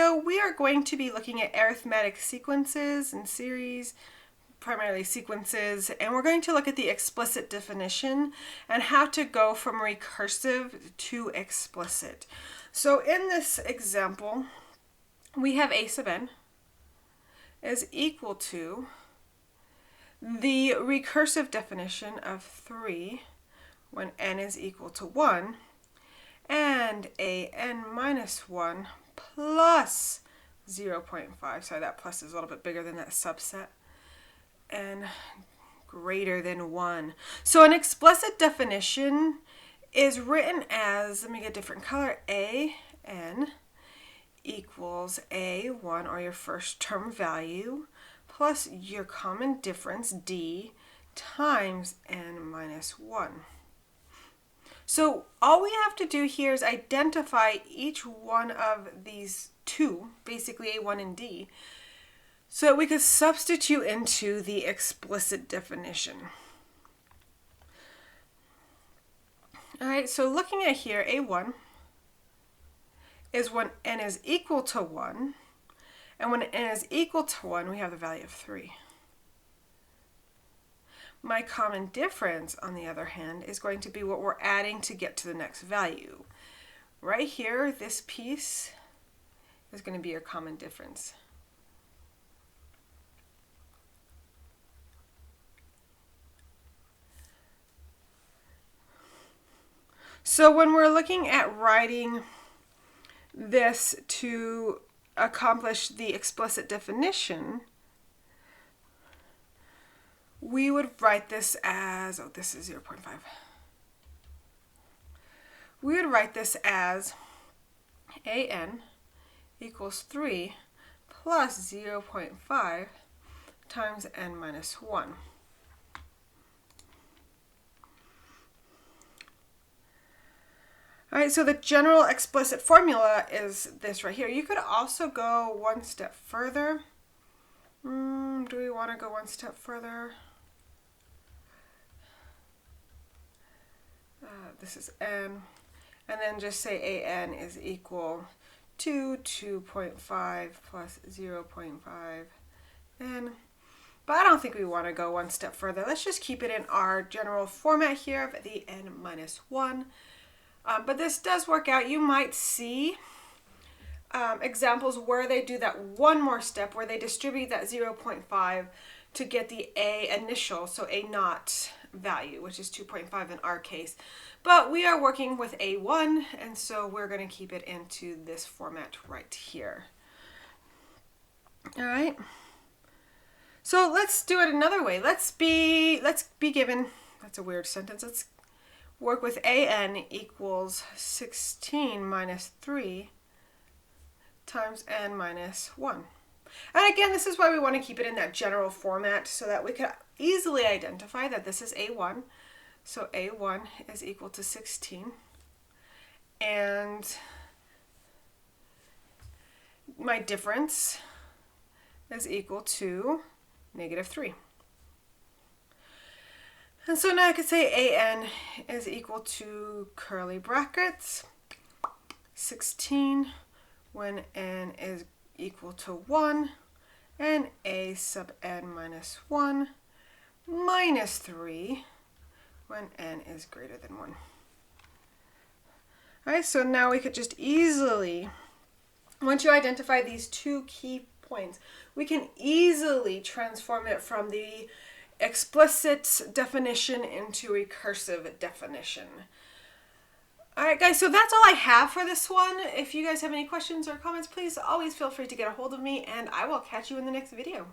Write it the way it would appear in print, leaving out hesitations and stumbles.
so we are going to be looking at arithmetic sequences and series, primarily sequences, and we're going to look at the explicit definition and how to go from recursive to explicit. So in this example, we have a sub n is equal to the recursive definition of 3 when n is equal to 1, and a n minus 1 plus 0.5. Sorry, that plus is a little bit bigger than that subset. N greater than 1. So an explicit definition is written as, let me get a different color, a n equals a1, or your first term value, plus your common difference d times n minus 1. So all we have to do here is identify each one of these two, basically a1 and d, so that we could substitute into the explicit definition. All right, so looking at here, a1 is when n is equal to 1, and when n is equal to 1, we have the value of 3. My common difference, on the other hand, is going to be what we're adding to get to the next value. Right here, this piece is going to be your common difference. So when we're looking at writing this to accomplish the explicit definition, we would write this as, oh, this is 0.5. We would write this as an equals 3 plus 0.5 times n minus 1. All right, so the general explicit formula is this right here. You could also go one step further. Do we want to go one step further? This is n, and then just say an is equal to 2.5 plus 0.5 n. But I don't think we want to go one step further. Let's just keep it in our general format here of the n minus 1. But this does work out. You might see examples where they do that one more step, where they distribute that 0.5 to get the a initial, so a naught value, which is 2.5 in our case. But we are working with a1, and so we're going to keep it into this format right here. All right. So let's do it another way. Let's be given, that's a weird sentence. Let's work with an equals 16 minus 3 times n minus 1. And again, this is why we want to keep it in that general format, so that we can easily identify that this is a1. So a1 is equal to 16. And my difference is equal to negative 3. And so now I could say an is equal to curly brackets 16 when n is equal to 1, and a sub n minus 1 minus 3 when n is greater than 1. All right, so now we could just easily, once you identify these two key points, we can easily transform it from the explicit definition into recursive definition. All right, guys, so that's all I have for this one. If you guys have any questions or comments, please always feel free to get a hold of me, and I will catch you in the next video.